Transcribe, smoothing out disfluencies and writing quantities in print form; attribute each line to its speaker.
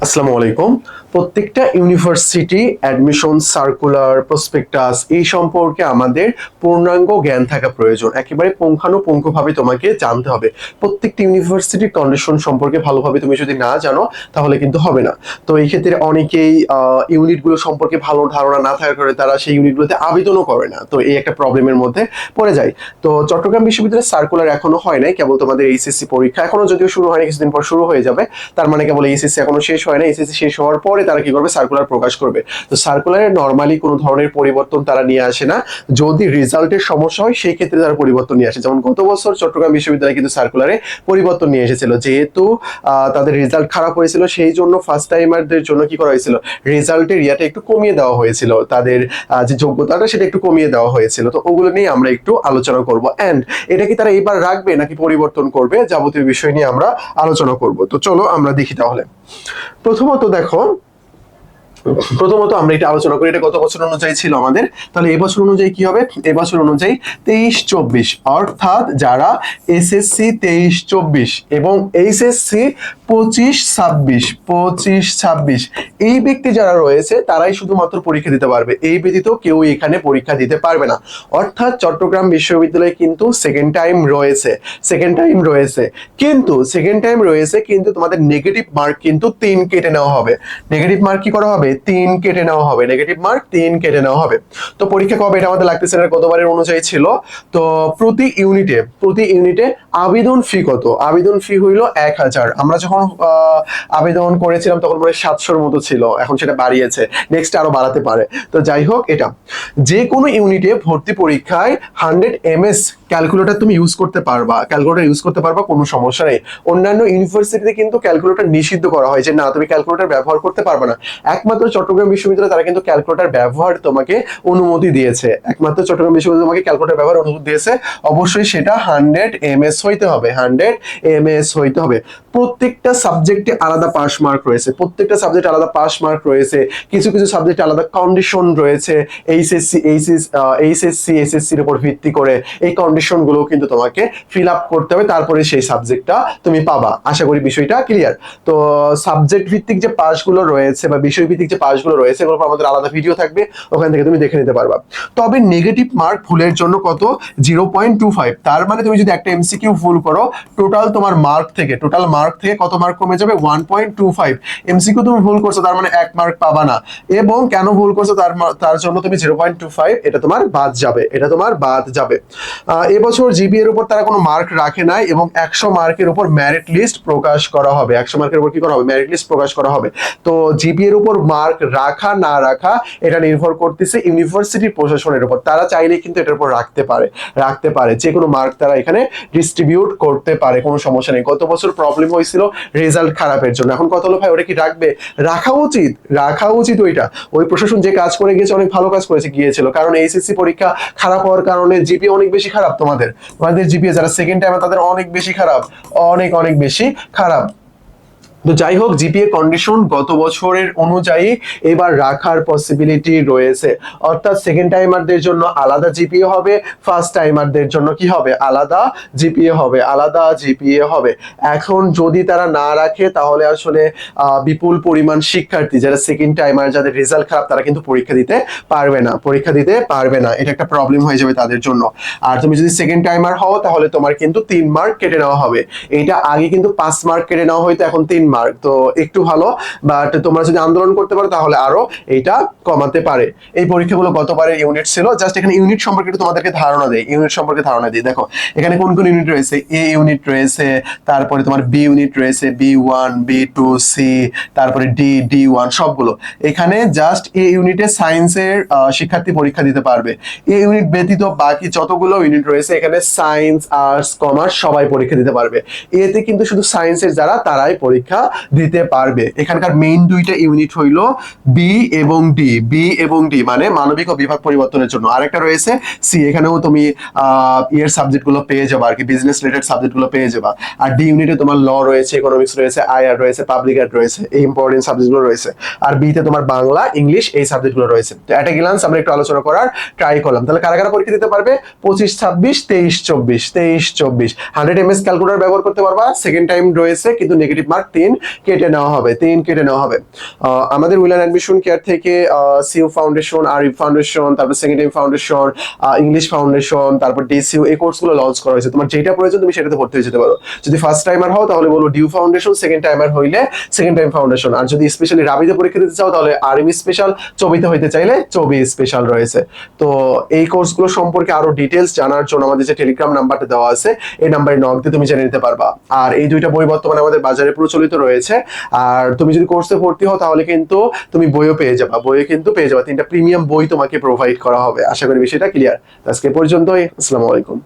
Speaker 1: আসসালামু আলাইকুম। প্রত্যেকটা ইউনিভার্সিটি অ্যাডমিশন সার্কুলার প্রসপেক্টাস এই সম্পর্কে আমাদের পূর্ণাঙ্গ জ্ঞান থাকা প্রয়োজন। একেবারে পুঙ্খানুপুঙ্খভাবে তোমাকে জানতে হবে। প্রত্যেকটা ইউনিভার্সিটির কন্ডিশন সম্পর্কে ভালোভাবে তুমি যদি না জানো তাহলে কিন্তু হবে না। তো এই ক্ষেত্রে অনেকেই ইউনিটগুলো সম্পর্কে ভালো ধারণা না থাকার কারণে তারা সেই ইউনিটগুলোতে আবেদনও করে না। তো এই একটা প্রবলেমের মধ্যে পড়ে যায়। তো চট্টগ্রাম বিশ্ববিদ্যালয়ের সার্কুলার এখনো হয় নাই, কেবল তোমাদের এইচএসসি পরীক্ষা এখনো যদিও শুরু হয়নি, কিছুদিন পর শুরু হয়ে যাবে। তার মানে কেবল এইচএসসি এখনো শেষ হয় না, এইচএসসি শেষ হওয়ার পরে তারা কি করবে, সার্কুলার প্রকাশ করবে। তো সার্কুলারে নরমালি কোনো ধরনের পরিবর্তন তারা নিয়ে আসে না। যদি রেজাল্টের সমস্যা হয় সেই ক্ষেত্রে তারা পরিবর্তন নিয়ে আসে। যেমন গত বছর চট্টগ্রাম বিশ্ববিদ্যালয় কিন্তু সার্কুলারে পরিবর্তন নিয়ে এসেছিল, যেহেতু তাদের রেজাল্ট খারাপ হয়েছিল সেই জন্য ফার্স্ট টাইমারদের জন্য কি করা হয়েছিল, রেজাল্টের ইয়াটা একটু কমিয়ে দেওয়া হয়েছিল, তাদের যে যোগ্যতাটা সেটা একটু কমিয়ে দেওয়া হয়েছিল। তো ওগুলো নিয়ে আমরা একটু আলোচনা করব। এন্ড এটা কি তারা এবার রাখবে নাকি পরিবর্তন করবে, যাবতীয় বিষয় নিয়ে আমরা আলোচনা করব। তো চলো আমরা দেখি তাহলে। প্রথমত দেখো, প্রথমত আমরা এটা আলোচনা করি, এটা গত বছর অনুযায়ী ছিল আমাদের। তাহলে এবছর অনুযায়ী কি হবে, এবছর অনুযায়ী 23-24, অর্থাৎ যারা এসএসসি 23-24 এবং এইচএসসি 25-26 এই ব্যক্তি যারা রয়েছে তারাই শুধুমাত্র পরীক্ষা দিতে পারবে। এই ব্যতীত কেউ এখানে পরীক্ষা দিতে পারবে না। অর্থাৎ চট্টগ্রাম বিশ্ববিদ্যালয়ে কিন্তু সেকেন্ড টাইম রয়েছে, কিন্তু তোমাদের নেগেটিভ মার্ক কিন্তু 3 কেটে নেওয়া হবে। নেগেটিভ মার্ক কি করা হবে, 3 কেটে নেওয়া হবে, নেগেটিভ মার্ক 3 কেটে নেওয়া হবে। তো পরীক্ষা কবে, এটা আমাদের লাগতেছে, এটা গতবারের অনুযায়ী ছিল। তো প্রতি ইউনিটে আবেদন ফি কত, আবেদন ফি হইল 1000। আমরা যখন আবেদন করেছিলাম তখন প্রায় 700-র মতো ছিল, এখন সেটা বাড়িয়েছে, নেক্সট আরো বাড়াতে পারে। তো যাই হোক, এটা যে কোনো ইউনিটে ভর্তি পরীক্ষায় 100 ms ক্যালকুলেটর তুমি ইউজ করতে পারবা, কোনো সমস্যা নেই। অন্যান্য ইউনিভার্সিটিতে কিন্তু ক্যালকুলেটর নিষিদ্ধ করা হয়, যে না তুমি ক্যালকুলেটর ব্যবহার করতে পারবে না। একমাত্র চট্টগ্রাম বিশ্ববিদ্যালয় তারা কিন্তু ক্যালকুলেটর ব্যবহার তোমাকে অনুমতি দিয়েছে, একমাত্র চট্টগ্রাম বিশ্ববিদ্যালয় তোমাকে ক্যালকুলেটর ব্যবহার অনুমতি দিয়েছে। অবশ্যই সেটা 100 ms হইতে হবে, 100 ms হইতে হবে। প্রত্যেকটা সাবজেক্টে আলাদা পাস মার্ক রয়েছে, কিছু কিছু সাবজেক্টে আলাদা কন্ডিশন রয়েছে। এসএসসির উপর ভিত্তি করে এই কন্ডিশন গুলো কিন্তু তোমাকে ফিল আপ করতে হবে, তারপরে সেই সাবজেক্টটা তুমি পাবা। আশা করি বিষয়টা ক্লিয়ার। তো সাবজেক্ট ভিত্তিক যে পাসগুলো রয়েছে বা বিষয় ভিত্তিক যে পাসগুলো রয়েছে এগুলোর উপর আমাদের আলাদা ভিডিও থাকবে, ওখান থেকে তুমি দেখে নিতে পারবা। তবে নেগেটিভ মার্ক ভুলের জন্য কত, 0.25। তার মানে তুমি যদি একটা এমসিকিউ ভুল করো, টোটাল মার্ক থেকে কত মার্ক কমে যাবে, 1.25। এমসিকিউ তুমি ভুল করছো তার মানে 1 মার্ক পাবা না, এবং কেন ভুল করছো তার জন্য তুমি 0.25 এটা তোমার বাদ যাবে। এবছর জিবি এর উপর তারা কোনো মার্ক রাখে নাই, এবং 100 মার্কের উপর মেরিট লিস্ট প্রকাশ করা হবে। 100 মার্কের উপর কি করা হবে, মেরিট লিস্ট প্রকাশ করা হবে। তো জিবি এর উপর মার্ক রাখা না রাখা এটা নির্ভর করতেছে ইউনিভার্সিটির প্রশাসনের উপর। তারা চাইলে কিন্তু এটার উপর রাখতে পারে, যে কোনো মার্ক তারা এখানে ডিস্ট্রিবিউট করতে পারে, কোনো সমস্যা নেই। গত বছর প্রবলেম হয়েছিল রেজাল্ট খারাপের জন্য, এখন কত হলো ভাই, ওটা কি রাখবে, রাখা উচিত। ওই প্রশাসন যে কাজ করে গিয়েছে অনেক ভালো কাজ গিয়েছিল, কারণ এইচএসসি পরীক্ষা খারাপ হওয়ার কারণে জিপি অনেক বেশি খারাপ। তোমাদের জিপি যারা সেকেন্ড টাইমে তাদের অনেক বেশি খারাপ, অনেক বেশি খারাপ। তো যাই হোক, জিপিএ কন্ডিশন গত বছরের অনুযায়ী এবার রাখার পসিবিলিটি রয়েছে, অর্থাৎ সেকেন্ড টাইমারদের জন্য আলাদা জিপিএ হবে, ফার্স্ট টাইমারদের জন্য কি হবে, আলাদা জিপিএ হবে। এখন যদি তারা না রাখে তাহলে আসলে বিপুল পরিমাণ শিক্ষার্থী যারা সেকেন্ড টাইমার, যাদের রেজাল্ট খারাপ, তারা কিন্তু পরীক্ষা দিতে পারবে না। এটা একটা প্রবলেম হয়ে যাবে তাদের জন্য। আর তুমি যদি সেকেন্ড টাইমার হও তাহলে তোমার কিন্তু 3 মার্ক কেটে নেওয়া হবে। এটা আগে কিন্তু 5 মার্ক কেটে নেওয়া হয়তো, এখন 3 মার্ক। তো একটু ভালো, বাট তোমরা যদি আন্দোলন করতে পারো তাহলে আরো এইটা কমাতে পারে। এই পরীক্ষাগুলো গতবারের ইউনিট ছিল। জাস্ট এখানে ইউনিট সম্পর্কে একটু তোমাদেরকে ধারণা দেই। দেখো এখানে কোন কোন ইউনিট রয়েছে, এ ইউনিট রয়েছে, তারপরে তোমার বি ইউনিট রয়েছে, B1 B2 সি, তারপরে D1 সবগুলো। এখানে জাস্ট এ ইউনিটে সায়েন্সের শিক্ষার্থী পরীক্ষা দিতে পারবে। এ ইউনিট ব্যতীত বাকি যতগুলো ইউনিট রয়েছে এখানে সায়েন্স, আর্টস, কমার্স সবাই পরীক্ষা দিতে পারবে। এতে কিন্তু শুধু সায়েন্সের যারা তারাই পরীক্ষা দিতে পারবে। এখানকার মেইন দুইটা ইউনিট হইল বি এবং ডি মানে মানবিক ও বিভাগ পরিবর্তনের জন্য। আরেকটা রয়েছে সি, এখানেও তুমি এর সাবজেক্ট গুলো পেয়ে যাবা, আর কি বিজনেস রিলেটেড সাবজেক্ট গুলো পেয়ে যাবা। আর ডি ইউনিটে তোমার ল রয়েছে, ইকোনমিক্স রয়েছে, আইআর রয়েছে, পাবলিক অ্যাড রয়েছে, এই ইম্পর্টেন্ট সাবজেক্ট গুলো রয়েছে। আর বি তে তোমার বাংলা, ইংলিশ এই সাবজেক্ট গুলো রয়েছে। তো এটা গ্লান্স আমরা একটু আলোচনা করার ট্রাই করলাম। তাহলে কারা কারা পরীক্ষা দিতে পারবে, 25-26, 23-24, 100 ms ক্যালকুলেটর ব্যবহার করতে পারবা। সেকেন্ড টাইম রয়েছে কিন্তু নেগেটিভ মার্ক 3 3 কেটে নেওয়া হবে, 3 কেটে নেওয়া হবে। আমাদের উইলান অ্যাডমিশন কেয়ার থেকে সিইউ ফাউন্ডেশন, আরিফ ফাউন্ডেশন, তারপর second time foundation, English foundation, তারপর ডিসিউ, এই কোর্সগুলো লঞ্চ করা হয়েছে। তোমার যেটা প্রয়োজন তুমি সেটাতে ভর্তি হয়ে যেতে পারো। যদি ফার্স্ট টাইমার হও তাহলে বলবো ডিউ ফাউন্ডেশন, সেকেন্ড টাইমার হইলে সেকেন্ড টাইম ফাউন্ডেশন, আর যদি স্পেশালি রাবিতে পরীক্ষা দিতে চাও তাহলে আরএমই স্পেশাল, চবিতে হইতে চাইলে চবি স্পেশাল রয়েছে। তো এই কোর্সগুলো সম্পর্কে আরো ডিটেলস জানার জন্য আমাদের যে টেলিগ্রাম নাম্বারটা দেওয়া আছে এই নাম্বারে নক দিয়ে তুমি জেনে নিতে পারবা। আর এই দুইটা বই বর্তমানে আমাদের বাজারে প্রচলিত রয়েছে। আর তুমি যদি কোর্সে ভর্তি হও তাহলে কিন্তু তুমি বইও পেয়ে যাবা, বইও কিন্তু পেয়ে যাবা, 3টা প্রিমিয়াম বই তোমাকে প্রোভাইড করা হবে। আশা করি বিষয়টা ক্লিয়ার। আজকে পর্যন্তই, আসসালামু আলাইকুম।